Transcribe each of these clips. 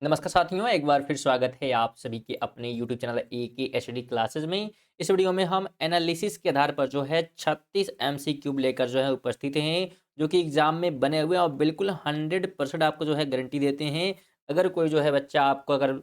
नमस्कार साथियों, एक बार फिर स्वागत है आप सभी के अपने यूट्यूब चैनल एके क्लासेस में। इस वीडियो में हम एनालिसिस के आधार पर जो है 36 एमसीक्यू लेकर जो है उपस्थित हैं, जो कि एग्जाम में बने हुए हैं और बिल्कुल 100% आपको जो है गारंटी देते हैं। अगर कोई जो है बच्चा आपको अगर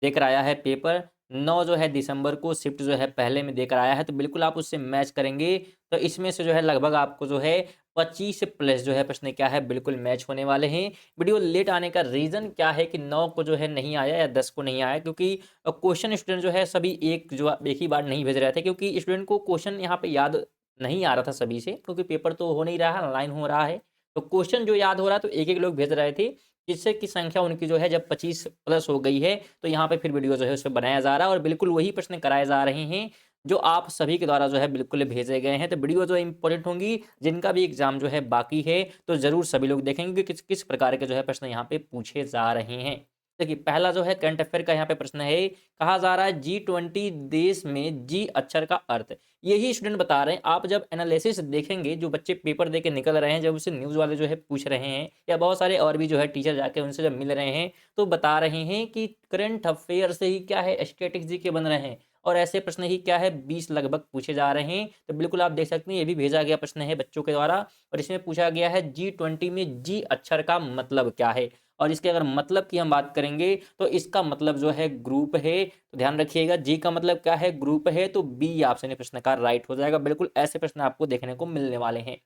देकर आया है पेपर 9 जो है दिसंबर को शिफ्ट जो है पहले में देकर आया है, तो बिल्कुल आप उससे मैच करेंगे। तो इसमें से जो है लगभग आपको जो है 25 प्लस जो है प्रश्न क्या है बिल्कुल मैच होने वाले हैं। वीडियो लेट आने का रीज़न क्या है कि 9 को जो है नहीं आया या 10 को नहीं आया, क्योंकि क्वेश्चन स्टूडेंट जो है सभी एक ही बार नहीं भेज रहे थे, क्योंकि स्टूडेंट को क्वेश्चन यहाँ पे याद नहीं आ रहा था सभी से, क्योंकि पेपर तो हो नहीं रहा है, ऑनलाइन हो रहा है। तो क्वेश्चन जो याद हो रहा है तो एक-एक लोग भेज रहे थे, जिससे कि संख्या उनकी जो है जब 25 प्लस हो गई है, तो यहाँ पे फिर वीडियो जो है उस पे बनाया जा रहा है और बिल्कुल वही प्रश्न कराए जा रहे हैं, जो आप सभी के द्वारा जो है बिल्कुल भेजे गए हैं। तो वीडियो जो इम्पोर्टेंट होंगी, जिनका भी एग्ज़ाम जो है बाकी है, तो ज़रूर सभी लोग देखेंगे कि किस किस प्रकार के जो है प्रश्न यहाँ पे पूछे जा रहे हैं। देखिए, पहला जो है करंट अफ़ेयर का यहाँ पे प्रश्न है, कहा जा रहा है जी20 देश में जी अक्षर का अर्थ। यही स्टूडेंट बता रहे हैं, आप जब एनालिसिस देखेंगे, जो बच्चे पेपर दे के निकल रहे हैं, जब उससे न्यूज़ वाले जो है पूछ रहे हैं या बहुत सारे और भी जो है टीचर जाके उनसे जब मिल रहे हैं, तो बता रहे हैं कि करंट अफ़ेयर से ही क्या है स्टैटिक जीके बन रहे हैं। और ऐसे प्रश्न ही क्या है 20 लगभग पूछे जा रहे हैं। तो बिल्कुल आप देख सकते हैं, ये भी भेजा गया प्रश्न है बच्चों के द्वारा और इसमें पूछा गया है जी20 में जी अक्षर का मतलब क्या है? और इसके अगर मतलब की हम बात करेंगे, तो इसका मतलब जो है ग्रुप है। तो ध्यान रखिएगा, जी का मतलब क्या है ग्रुप है, तो बी ऑप्शन है प्रश्न का राइट हो जाएगा। बिल्कुल ऐसे प्रश्न आपको देखने को मिलने वाले हैं।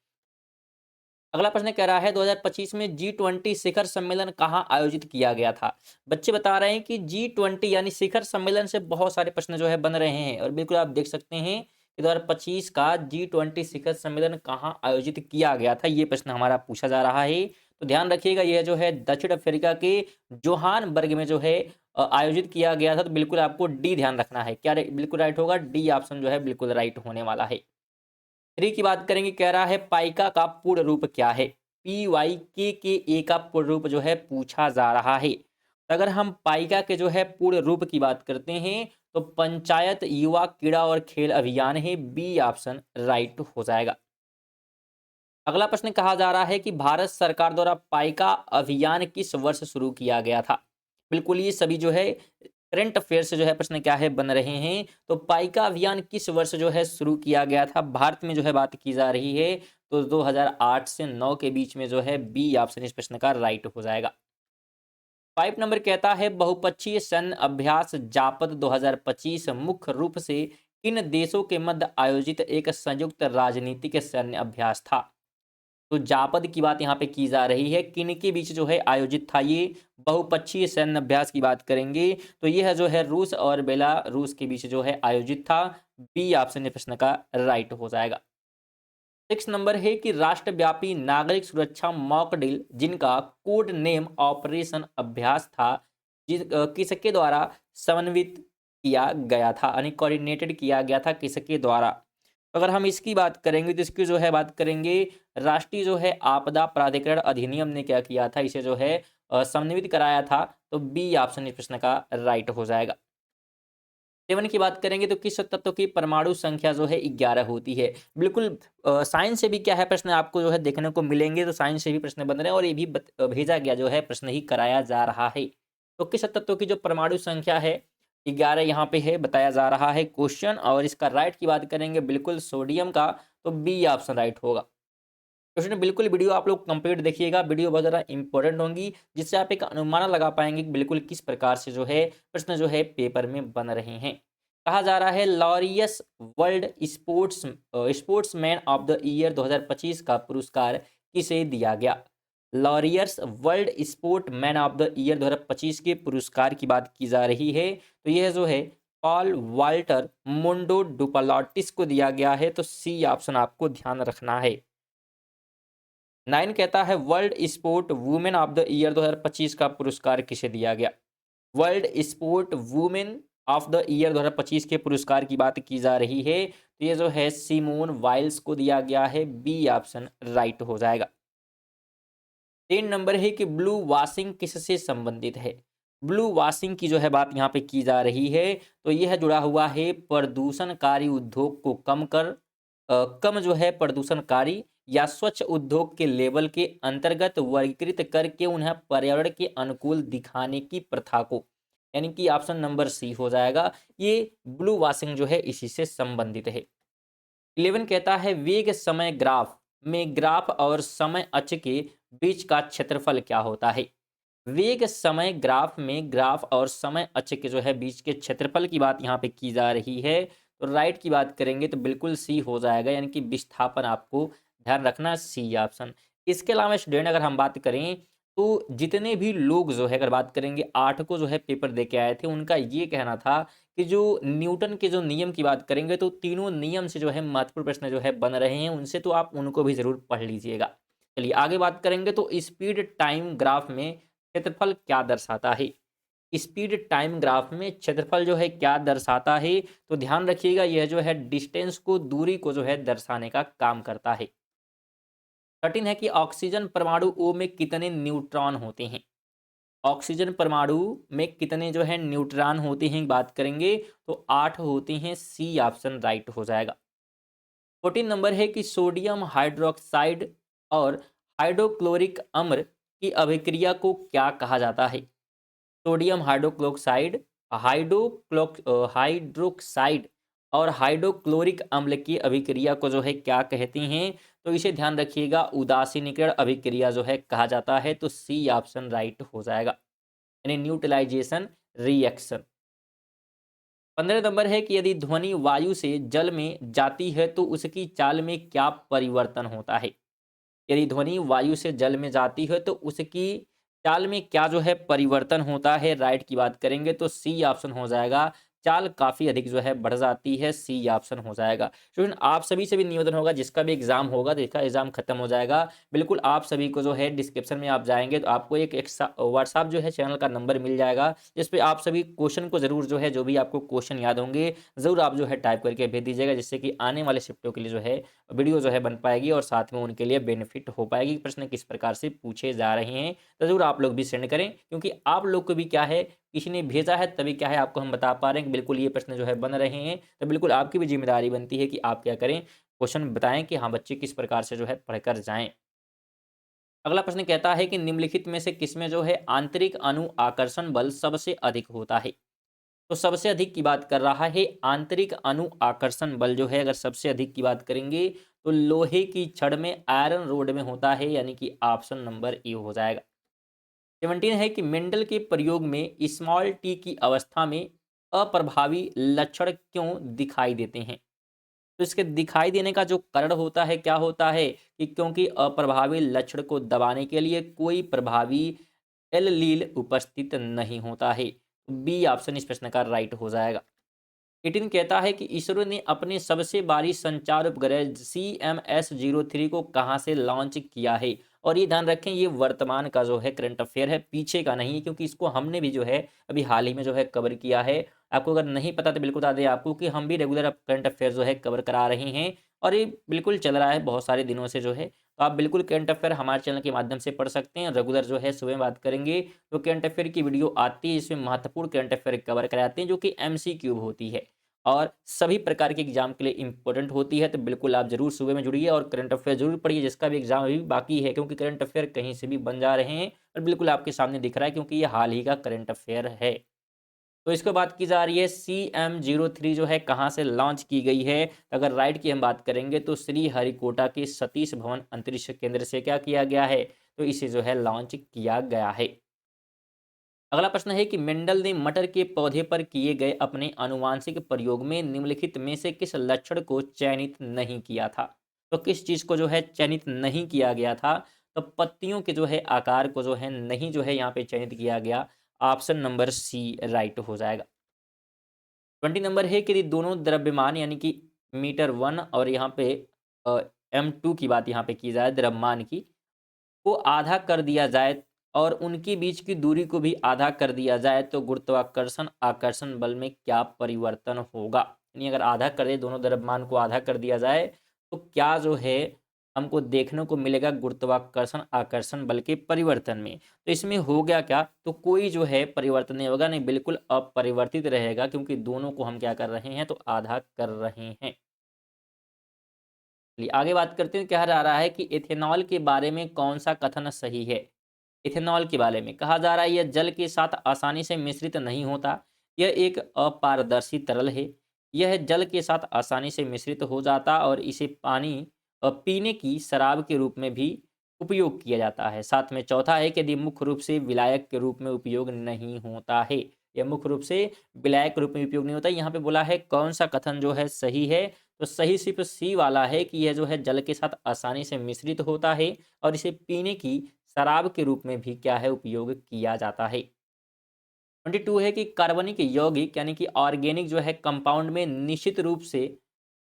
अगला प्रश्न कह रहा है 2025 में जी20 शिखर सम्मेलन कहाँ आयोजित किया गया था? बच्चे बता रहे हैं कि जी20 यानी शिखर सम्मेलन से बहुत सारे प्रश्न जो है बन रहे हैं और बिल्कुल आप देख सकते हैं कि 2025 का जी20 शिखर सम्मेलन कहाँ आयोजित किया गया था, ये प्रश्न हमारा पूछा जा रहा है। तो ध्यान रखिएगा, यह जो है दक्षिण अफ्रीका के जोहानबर्ग में जो है आयोजित किया गया था। तो बिल्कुल आपको डी ध्यान रखना है, क्या बिल्कुल राइट होगा, डी ऑप्शन जो है बिल्कुल राइट होने वाला है। 3 की बात करेंगे, कह रहा है पाइका का पूर्ण रूप क्या है? PYKKA का पूर्ण रूप जो है पूछा जा रहा है। तो अगर हम पाइका के जो है पूर्ण रूप की बात करते हैं, तो पंचायत युवा क्रीड़ा और खेल अभियान है, बी ऑप्शन राइट हो जाएगा। अगला प्रश्न कहा जा रहा है कि भारत सरकार द्वारा पाइका अभियान किस वर्ष शुरू किया गया था? बिल्कुल ये सभी जो है करंट अफेयर से जो है प्रश्न क्या है बन रहे हैं। तो पाइका अभियान किस वर्ष जो है शुरू किया गया था भारत में जो है बात की जा रही है, तो 2008 से 9 के बीच में जो है बी ऑप्शन इस प्रश्न का राइट हो जाएगा। 5 नंबर कहता है बहुपक्षीय सैन्य अभ्यास जापद 2025 मुख्य रूप से किन देशों के मध्य आयोजित एक संयुक्त राजनीतिक सैन्य अभ्यास था? तो जापद की बात यहाँ पे की जा रही है, किनके बीच जो है आयोजित था ये बहुपक्षीय सैन्य अभ्यास की बात करेंगे, तो यह जो है रूस और बेलारूस के बीच जो है आयोजित था। बी ऑप्शन इस प्रश्न का राइट हो जाएगा। 6 नंबर है कि राष्ट्रव्यापी नागरिक सुरक्षा मॉक ड्रिल जिनका कोड नेम ऑपरेशन अभ्यास था, किसके द्वारा समन्वित किया गया था, यानी कोऑर्डिनेटेड किया गया था किसके द्वारा? तो अगर हम इसकी बात करेंगे, तो इसकी जो है बात करेंगे, राष्ट्रीय जो है आपदा प्राधिकरण अधिनियम ने क्या किया था, इसे जो है समन्वित कराया था। तो बी ऑप्शन इस प्रश्न का राइट हो जाएगा। 7 की बात करेंगे, तो किस तत्व की परमाणु संख्या जो है 11 होती है? बिल्कुल साइंस से भी क्या है प्रश्न आपको जो है देखने को मिलेंगे, तो साइंस से भी प्रश्न बन रहे हैं और ये भी भेजा गया जो है प्रश्न ही कराया जा रहा है। तो किस तत्व की जो परमाणु संख्या है 11 यहाँ पे है बताया जा रहा है क्वेश्चन, और इसका राइट की बात करेंगे बिल्कुल सोडियम का, तो बी ऑप्शन राइट होगा। तो स्टूडेंट बिल्कुल वीडियो आप लोग कंप्लीट देखिएगा, वीडियो बहुत ज़्यादा इंपॉर्टेंट होंगी, जिससे आप एक अनुमान लगा पाएंगे कि बिल्कुल किस प्रकार से जो है प्रश्न जो है पेपर में बन रहे हैं। कहा जा रहा है Laureus world sportsman of the year 2025 का पुरस्कार किसे दिया गया? Laureus world sport man of the year 2025 के पुरस्कार की बात की जा रही है। तो यह जो है पॉल वाल्टर मुंडो डुपालॉटिस को दिया गया है, तो सी ऑप्शन आपको ध्यान रखना है। 9 कहता है world sport women of the year 2025 का पुरस्कार किसे दिया गया? World sport women of the year 2025 के पुरस्कार की बात की जा रही है, तो ये जो है सिमोन वाइल्स को दिया गया है, बी ऑप्शन राइट हो जाएगा। 3 नंबर है कि ब्लू वॉशिंग किससे संबंधित है? ब्लू वॉशिंग की जो है बात यहाँ पे की जा रही है, तो यह जुड़ा हुआ है प्रदूषणकारी उद्योग को कम जो है प्रदूषणकारी या स्वच्छ उद्योग के लेबल के अंतर्गत वर्गीकृत करके उन्हें पर्यावरण के अनुकूल दिखाने की प्रथा को, यानी कि ऑप्शन नंबर सी हो जाएगा। ये ब्लू वॉशिंग जो है इसी से संबंधित है। 11 कहता है वेग समय ग्राफ में ग्राफ और समय अक्ष के बीच का क्षेत्रफल क्या होता है। वेग समय ग्राफ में ग्राफ और समय अक्ष के जो है बीच के क्षेत्रफल की बात यहाँ पे की जा रही है। तो राइट की बात करेंगे तो बिल्कुल सी हो जाएगा, यानी कि विस्थापन आपको ध्यान रखना, सी ऑप्शन। इसके अलावा स्टूडेंट अगर हम बात करें तो जितने भी लोग जो है अगर बात करेंगे 8 को जो है पेपर दे के आए थे, उनका ये कहना था कि जो न्यूटन के जो नियम की बात करेंगे तो तीनों नियम से जो है महत्वपूर्ण प्रश्न जो है बन रहे हैं उनसे, तो आप उनको भी जरूर पढ़ लीजिएगा। चलिए आगे बात करेंगे तो स्पीड टाइम ग्राफ में क्षेत्रफल क्या दर्शाता है। स्पीड टाइम ग्राफ में क्षेत्रफल जो है क्या दर्शाता है, तो ध्यान रखिएगा यह जो है डिस्टेंस को, दूरी को जो है दर्शाने का काम करता है। 13 है कि ऑक्सीजन परमाणु ओ में कितने न्यूट्रॉन होते हैं। ऑक्सीजन परमाणु में कितने जो है न्यूट्रॉन होते हैं बात करेंगे तो 8 होते हैं, सी ऑप्शन राइट हो जाएगा। 14 नंबर है कि सोडियम हाइड्रोक्साइड और हाइड्रोक्लोरिक अम्ल की अभिक्रिया को क्या कहा जाता है। सोडियम हाइड्रोक्लोराइड, हाइड्रोक्साइड और हाइड्रोक्लोरिक अम्ल की अभिक्रिया को जो है क्या कहते हैं, तो इसे ध्यान रखिएगा उदासीनीकरण अभिक्रिया जो है कहा जाता है, तो सी ऑप्शन राइट हो जाएगा, यानी न्यूट्रलाइजेशन रिएक्शन। 15 नंबर है कि यदि ध्वनि वायु से जल में जाती है तो उसकी चाल में क्या परिवर्तन होता है। यदि ध्वनि वायु से जल में जाती है तो उसकी चाल में क्या जो है परिवर्तन होता है, राइट की बात करेंगे तो सी ऑप्शन हो जाएगा, चाल काफ़ी अधिक जो है बढ़ जाती है, सी ऑप्शन हो जाएगा। स्टूडेंट आप सभी से भी निवेदन होगा जिसका भी एग्जाम होगा, जिसका एग्जाम खत्म हो जाएगा, बिल्कुल आप सभी को जो है डिस्क्रिप्शन में आप जाएंगे तो आपको एक व्हाट्सअप जो है चैनल का नंबर मिल जाएगा, जिस पे आप सभी क्वेश्चन को जरूर जो है, जो भी आपको क्वेश्चन याद होंगे ज़रूर आप जो है टाइप करके भेज दीजिएगा, जिससे कि आने वाले शिफ्टों के लिए जो है वीडियो जो है बन पाएगी और साथ में उनके लिए बेनिफिट हो पाएगी। प्रश्न किस प्रकार से पूछे जा रहे हैं तो ज़रूर आप लोग भी सेंड करें, क्योंकि आप लोग को भी क्या है, किसी ने भेजा है तभी क्या है आपको हम बता पा रहे हैं कि बिल्कुल ये प्रश्न जो है बन रहे हैं। तो बिल्कुल आपकी भी जिम्मेदारी बनती है कि आप क्या करें, क्वेश्चन बताएं कि हाँ बच्चे किस प्रकार से जो है पढ़कर जाएं। अगला प्रश्न कहता है कि निम्नलिखित में से किसमें जो है आंतरिक अणु आकर्षण बल सबसे अधिक होता है। तो सबसे अधिक की बात कर रहा है आंतरिक अणु आकर्षण बल जो है, अगर सबसे अधिक की बात करेंगे तो लोहे की छड़ में, आयरन रोड में होता है, यानी कि ऑप्शन नंबर ए हो जाएगा। 17 है कि मेंडल के प्रयोग में स्मॉल टी की अवस्था में अप्रभावी लक्षण क्यों दिखाई देते हैं। तो इसके दिखाई देने का जो कारण होता है क्या होता है कि क्योंकि अप्रभावी लक्षण को दबाने के लिए कोई प्रभावी एल उपस्थित नहीं होता है। बी ऑप्शन इस प्रश्न का राइट हो जाएगा। 18 कहता है कि इसरो ने अपने सबसे भारी संचार उपग्रह CMS-03 को कहां से लॉन्च किया है। और ये ध्यान रखें ये वर्तमान का जो है करंट अफेयर है, पीछे का नहीं, क्योंकि इसको हमने भी जो है अभी हाल ही में जो है कवर किया है। आपको अगर नहीं पता तो बिल्कुल बता दें आपको कि हम भी रेगुलर करंट अफेयर जो है कवर करा रहे हैं, और ये बिल्कुल चल रहा है बहुत सारे दिनों से जो है। तो आप बिल्कुल करंट अफेयर हमारे चैनल के माध्यम से पढ़ सकते हैं। रेगुलर जो है सुबह बात करेंगे तो करंट अफेयर की वीडियो आती है, इसमें महत्वपूर्ण करंट अफेयर कवर कराते हैं जो कि MCQ होती है और सभी प्रकार के एग्जाम के लिए इंपॉर्टेंट होती है। तो बिल्कुल आप जरूर सुबह में जुड़िए और करंट अफेयर जरूर पढ़िए, जिसका भी एग्जाम अभी बाकी है, क्योंकि करंट अफेयर कहीं से भी बन जा रहे हैं और बिल्कुल आपके सामने दिख रहा है, क्योंकि ये हाल ही का करंट अफेयर है। तो इसके बात की जा रही है CM-03 जो है कहाँ से लॉन्च की गई है। अगर राइट की हम बात करेंगे तो श्री हरिकोटा के सतीश धवन अंतरिक्ष केंद्र से क्या किया गया है, तो इसे जो है लॉन्च किया गया है। अगला प्रश्न है कि मेंडल ने मटर के पौधे पर किए गए अपने आनुवांशिक प्रयोग में निम्नलिखित में से किस लक्षण को चयनित नहीं किया था। तो किस चीज को जो है चयनित नहीं किया गया था, तो पत्तियों के जो है आकार को जो है नहीं जो है यहाँ पे चयनित किया गया, ऑप्शन नंबर सी राइट हो जाएगा। 20 नंबर है कि यदि दोनों द्रव्यमान यानी कि मीटर 1 और यहाँ पे M2 की बात यहाँ पे की जाए द्रव्यमान की, को आधा कर दिया जाए और उनके बीच की दूरी को भी आधा कर दिया जाए तो गुरुत्वाकर्षण आकर्षण बल में क्या परिवर्तन होगा। यानी अगर आधा कर दे, दोनों द्रव्यमान को आधा कर दिया जाए तो क्या जो है हमको देखने को मिलेगा गुरुत्वाकर्षण आकर्षण बल के परिवर्तन में। तो इसमें हो गया क्या, तो कोई जो है परिवर्तन नहीं होगा, नहीं बिल्कुल अपरिवर्तित रहेगा, क्योंकि दोनों को हम क्या कर रहे हैं तो आधा कर रहे हैं। चलिए आगे बात करते हैं, कहा जा रहा है कि एथेनॉल के बारे में कौन सा कथन सही है। इथेनॉल के बारे में कहा जा रहा है, यह जल के साथ आसानी से मिश्रित नहीं होता, यह एक अपारदर्शी तरल है, यह जल के साथ आसानी से मिश्रित हो जाता और इसे पानी पीने की शराब के रूप में भी उपयोग किया जाता है। साथ में चौथा है कि यदि मुख्य रूप से विलायक के रूप में उपयोग नहीं होता है, यह मुख्य रूप से विलायक के रूप में उपयोग नहीं होता। यहाँ पे बोला है कौन सा कथन जो है सही है, तो सही सिर्फ सी वाला है कि यह जो है जल के साथ आसानी से मिश्रित होता है और इसे पीने की शराब के रूप में भी क्या है उपयोग किया जाता है। 22 है कि कार्बनिक यौगिक यानी कि ऑर्गेनिक जो है कंपाउंड में निश्चित रूप से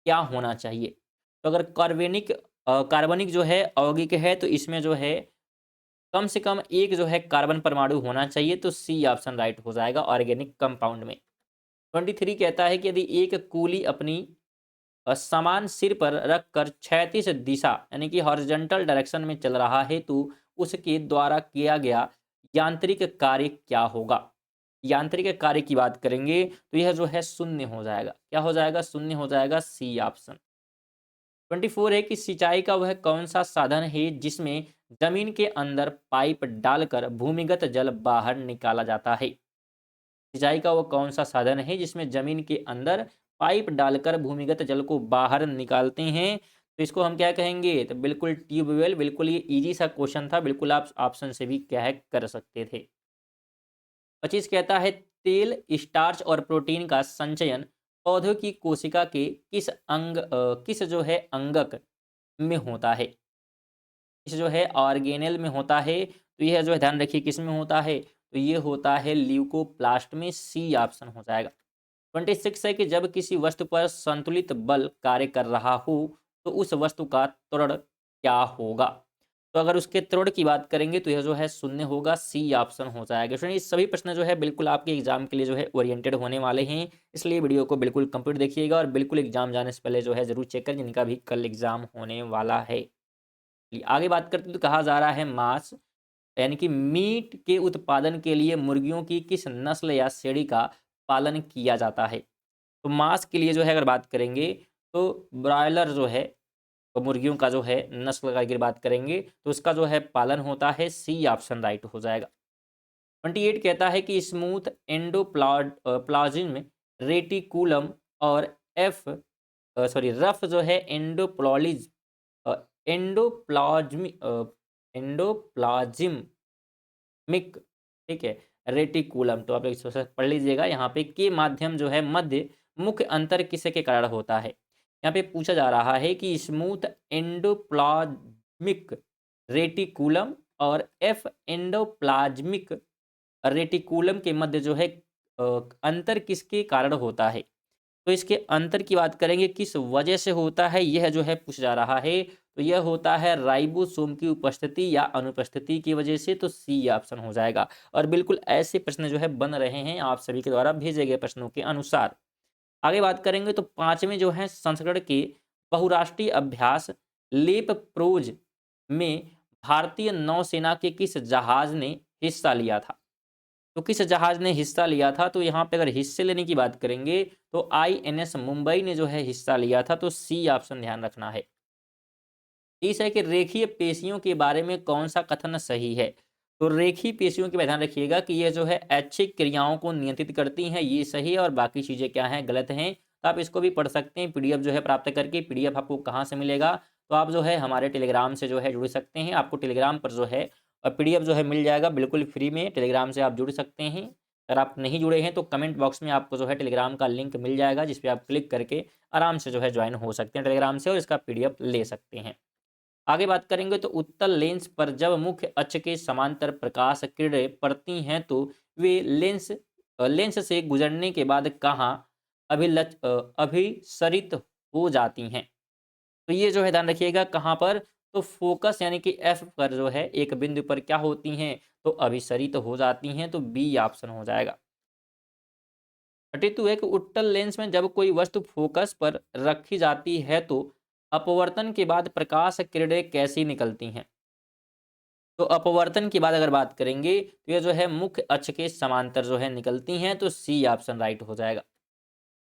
क्या होना चाहिए। तो अगर कार्बनिक जो है यौगिक है तो इसमें जो है कम से कम एक जो है कार्बन परमाणु होना चाहिए, तो सी ऑप्शन राइट हो जाएगा ऑर्गेनिक कंपाउंड में। 23 कहता है कि यदि एक कूली अपनी सामान सिर पर रखकर क्षैतिज दिशा यानी कि हॉरिजॉन्टल डायरेक्शन में चल रहा है तो उसके द्वारा किया गया यांत्रिक कार्य क्या होगा। यांत्रिक कार्य की बात करेंगे तो यह जो है शून्य हो जाएगा। क्या हो जाएगा? शून्य हो जाएगा, सी ऑप्शन। 24 है कि सिंचाई का वह कौन सा साधन है जिसमें जमीन के अंदर पाइप डालकर भूमिगत जल बाहर निकाला जाता है। सिंचाई का वो कौन सा साधन है जिसमें जमीन के अंदर पाइप डालकर भूमिगत जल को बाहर निकालते हैं, तो इसको हम क्या कहेंगे? तो बिल्कुल ट्यूबवेल। बिल्कुल ये इजी सा क्वेश्चन था, बिल्कुल आप ऑप्शन से भी क्या है कर सकते थे। 25 कहता है तेल, स्टार्च और प्रोटीन का संचयन पौधों की कोशिका के किस जो है अंगक में होता है। इस जो है ऑर्गेनेल में होता है, तो यह जो है ध्यान रखिए किस में होता है, तो ये होता है ल्यूकोप्लास्ट में, सी ऑप्शन हो जाएगा। 26 है कि जब किसी वस्तु पर संतुलित बल कार्य कर रहा हो तो उस वस्तु का त्वरण क्या होगा। तो अगर उसके त्वरण की बात करेंगे तो यह जो है शून्य होगा, सी ऑप्शन हो जाएगा। स्टूडेंट ये सभी प्रश्न जो है बिल्कुल आपके एग्जाम के लिए जो है ओरिएंटेड होने वाले हैं, इसलिए वीडियो को बिल्कुल कंप्लीट देखिएगा और बिल्कुल एग्जाम जाने से पहले जो है जरूर चेक करें जिनका भी कल एग्जाम होने वाला है। आगे बात करते हैं तो कहा जा रहा है मांस यानी कि मीट के उत्पादन के लिए मुर्गियों की किस नस्ल या श्रेणी का पालन किया जाता है। तो मांस के लिए जो है अगर बात करेंगे तो ब्रॉयलर जो है तो मुर्गियों का जो है नस्ल का अगर बात करेंगे तो उसका जो है पालन होता है, सी ऑप्शन राइट हो जाएगा। 28 कहता है कि स्मूथ प्लाज्म रेटिकुलम और रफ जो है अ, एंडोप्लाज्मी एंडोप्लाज्मिक, ठीक है, रेटिकुलम। तो आप एक पढ़ लीजिएगा यहाँ पे के माध्यम जो है मध्य मुख्य अंतर किसके के कारण होता है। यहाँ पे पूछा जा रहा है कि स्मूथ एंडोप्लाज्मिक रेटिकुलम और एफ एंडोप्लाज्मिक रेटिकुलम के मध्य जो है अंतर किसके कारण होता है। तो इसके अंतर की बात करेंगे किस वजह से होता है, यह जो है पूछा जा रहा है। तो यह होता है राइबोसोम की उपस्थिति या अनुपस्थिति की वजह से, तो सी ऑप्शन हो जाएगा। और बिल्कुल ऐसे प्रश्न जो है बन रहे हैं आप सभी के द्वारा भेजे गए प्रश्नों के अनुसार। आगे बात करेंगे तो पांचवें जो है संस्करण के बहुराष्ट्रीय अभ्यास लेप प्रोज में भारतीय नौसेना के किस जहाज ने हिस्सा लिया था। तो किस जहाज ने हिस्सा लिया था, तो यहाँ पे अगर हिस्से लेने की बात करेंगे तो आईएनएस मुंबई ने जो है हिस्सा लिया था, तो सी ऑप्शन ध्यान रखना है। तीस है कि रेखीय पेशियों के बारे में कौन सा कथन सही है। तो रेखीय पेशियों के ध्यान रखिएगा कि ये जो है ऐच्छिक क्रियाओं को नियंत्रित करती हैं, ये सही है, और बाकी चीज़ें क्या हैं, गलत हैं। तो आप इसको भी पढ़ सकते हैं पीडीएफ जो है प्राप्त करके। पीडीएफ आपको कहाँ से मिलेगा, तो आप जो है हमारे टेलीग्राम से जो है जुड़ सकते हैं। आपको टेलीग्राम पर जो है पीडीएफ जो है मिल जाएगा बिल्कुल फ्री में, टेलीग्राम से आप जुड़ सकते हैं। अगर आप नहीं जुड़े हैं तो कमेंट बॉक्स में आपको जो है टेलीग्राम का लिंक मिल जाएगा, जिस पे आप क्लिक करके आराम से जो है ज्वाइन हो सकते हैं टेलीग्राम से और इसका पीडीएफ ले सकते हैं। आगे बात करेंगे तो उत्तल लेंस पर जब मुख्य अक्ष के समांतर प्रकाश किरणें पड़ती हैं तो वे लेंस से गुजरने के बाद कहाँ अभिसरित हो जाती हैं। तो ये जो है ध्यान रखिएगा कहाँ पर, तो फोकस यानी कि एफ पर जो है एक बिंदु पर क्या होती हैं, तो अभिसरित हो जाती हैं, तो बी ऑप्शन हो जाएगा। 32 है कि उत्तल लेंस में जब कोई वस्तु फोकस पर रखी जाती है तो अपवर्तन के बाद प्रकाश किरणें कैसी निकलती हैं। तो अपवर्तन की बात अगर बात करेंगे तो ये जो है मुख्य अक्ष के समांतर जो है निकलती हैं, तो सी ऑप्शन राइट हो जाएगा।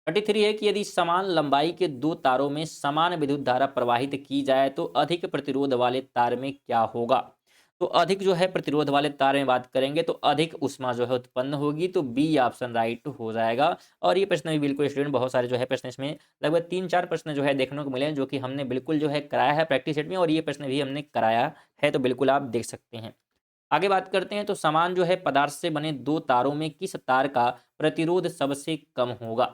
33 है कि यदि समान लंबाई के दो तारों में समान विद्युत धारा प्रवाहित की जाए तो अधिक प्रतिरोध वाले तार में क्या होगा। तो अधिक जो है प्रतिरोध वाले तार में बात करेंगे तो अधिक ऊष्मा जो है उत्पन्न होगी, तो बी ऑप्शन राइट हो जाएगा। और ये प्रश्न भी बिल्कुल स्टूडेंट बहुत सारे जो है प्रश्न इसमें लगभग 3-4 प्रश्न जो है देखने को मिले हैं, जो कि हमने बिल्कुल जो है कराया है प्रैक्टिस सेट में, और ये प्रश्न भी हमने कराया है, तो बिल्कुल आप देख सकते हैं। आगे बात करते हैं, तो समान जो है पदार्थ से बने दो तारों में किस तार का प्रतिरोध सबसे कम होगा।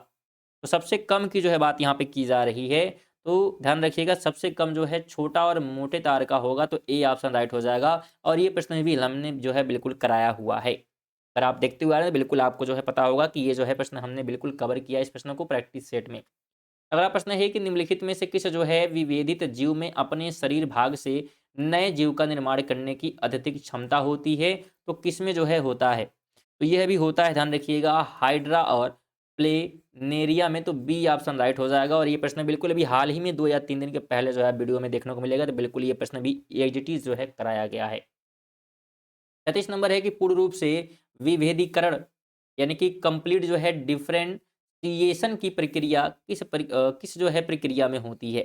तो सबसे कम की जो है बात यहाँ पे की जा रही है, तो ध्यान रखिएगा सबसे कम जो है छोटा और मोटे तार का होगा, तो ए ऑप्शन राइट हो जाएगा। और ये प्रश्न भी हमने जो है बिल्कुल कराया हुआ है। अगर आप देखते हुए आ रहे हैं, तो बिल्कुल आपको जो है पता होगा कि ये जो है प्रश्न हमने बिल्कुल कवर किया है इस प्रश्न को प्रैक्टिस सेट में। अगला प्रश्न है कि निम्नलिखित में से किस जो है विभेदित जीव में अपने शरीर भाग से नए जीव का निर्माण करने की अत्यधिक क्षमता होती है, तो किसमें जो है होता है। तो यह भी होता है, ध्यान रखिएगा, हाइड्रा और प्लेनेरिया में, तो बी ऑप्शन राइट हो जाएगा। और ये प्रश्न बिल्कुल अभी हाल ही में 2 या 3 दिन के पहले जो है वीडियो में देखने को मिलेगा, तो बिल्कुल ये प्रश्न भी एग्जिटीज जो है कराया गया है। 33 नंबर है कि पूर्ण रूप से विभेदीकरण यानी कि कंप्लीट जो है डिफरेंशिएशन की प्रक्रिया किस जो है प्रक्रिया में होती है।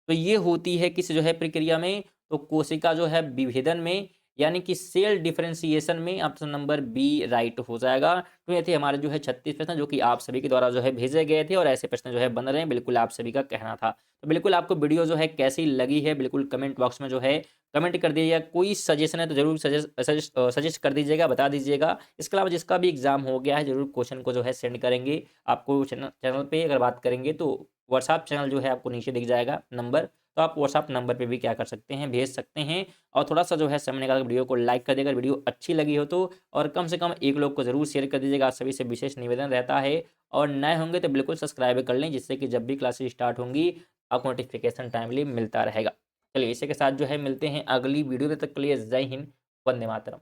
तो ये होती है किस जो है प्रक्रिया में, तो कोशिका जो है विभेदन में, यानी कि सेल डिफरेंशिएशन में। ऑप्शन नंबर बी राइट हो जाएगा। तो ये थे हमारे जो है 36 प्रश्न, जो कि आप सभी के द्वारा जो है भेजे गए थे, और ऐसे प्रश्न जो है बन रहे हैं, बिल्कुल आप सभी का कहना था। तो बिल्कुल आपको वीडियो जो है कैसी लगी है, बिल्कुल कमेंट बॉक्स में जो है कमेंट कर दीजिएगा। कोई सजेशन है तो जरूर सजेस्ट कर दीजिएगा, बता दीजिएगा। इसके अलावा जिसका भी एग्जाम हो गया है, जरूर क्वेश्चन को जो है सेंड करेंगे आपको चैनल पे। अगर बात करेंगे तो व्हाट्सएप चैनल जो है आपको नीचे दिख जाएगा नंबर, तो आप व्हाट्सएप नंबर पे भी क्या कर सकते हैं, भेज सकते हैं। और थोड़ा-सा जो है समय निकाल के वीडियो को लाइक कर देगा, वीडियो अच्छी लगी हो तो, और कम से कम एक लोग को ज़रूर शेयर कर दीजिएगा। आप सभी से विशेष निवेदन रहता है, और नए होंगे तो बिल्कुल सब्सक्राइब कर लें, जिससे कि जब भी क्लासेस स्टार्ट होंगी आपको नोटिफिकेशन टाइमली मिलता रहेगा। चलिए इसी के साथ जो है मिलते हैं अगली वीडियो में, तब तक के लिए जय हिंद, वंदे मातरम।